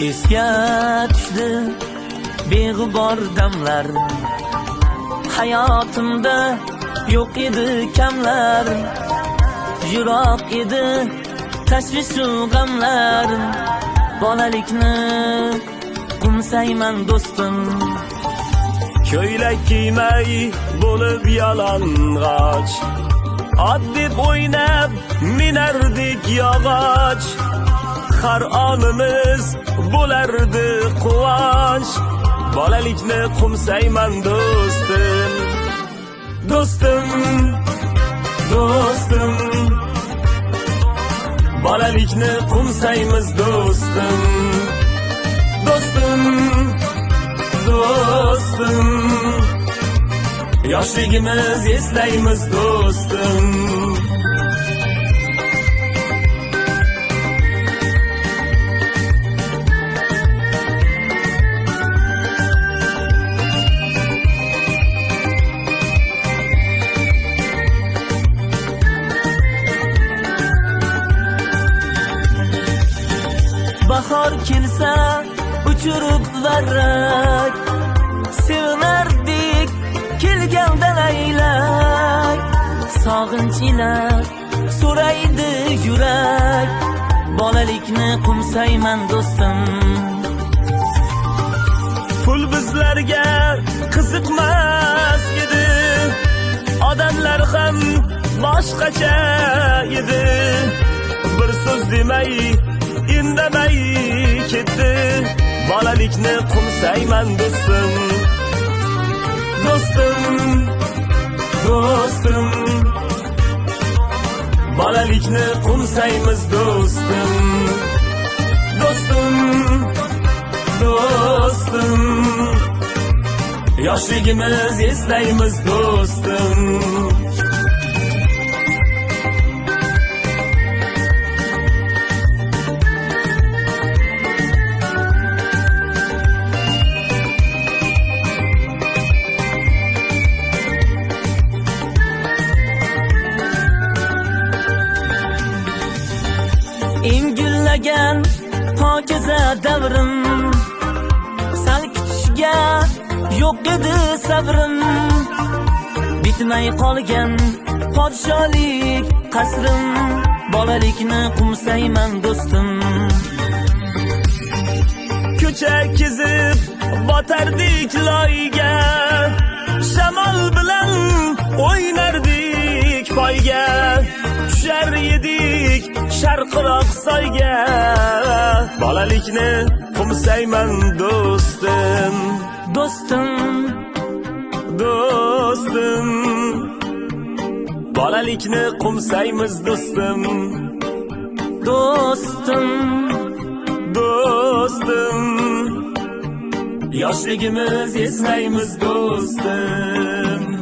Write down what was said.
Esga tushdi beg'ubor damlar, hayotimda yo'q edi kamlar, yiroq edi tashvishu g'amlar. Bolalikni qo'msayman do'stim, ko'ylak kiymay bo'lib yalang'och, ot deb o'ynab minardik yog'och. Har onimiz bo'lardi quvonch, bolalikni qo'msayman do'stim, do'stim, do'stim. Bolalikni qo'msaymiz do'stim, do'stim, do'stim. Yoshligimiz eslaymiz do'stim. Bahor kelsa uchirib varrak, sevinardik kelganda laylak. Sog'inch ila so'raydi yurak, bolalikni qo'msayman do'stim. Pul bizlarga qiziqmas edi, odamlar ham boshqacha edi. Bir so'z demay indamay ketdi, bolalikni qo'msayman do'stim, do'stim, do'stim. Bolalikni qo'msaymiz do'stim, do'stim, do'stim. Yoshligimiz eslaymiz do'stim. Ingillagan pokiza davrim, sal kutishga yo'q edi sabrim. Bitmay qolgan podsholik qasrim, bolalikni qo'msayman do'stim. Ko'cha kezib botardik loyga, shamol bilan o'ynardik poyga. Tushar edik sharqiroq soyga, bolalikni qo'msayman do'stim, do'stim, do'stim. Bolalikni qo'msaymiz do'stim, do'stim, do'stim. Yoshligimiz eslaymiz do'stim.